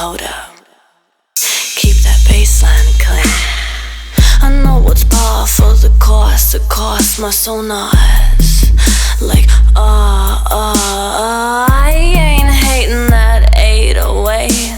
hold up, keep that baseline clean. I know what's par for the cost, it costs my sonars. Like, I ain't hating that 808.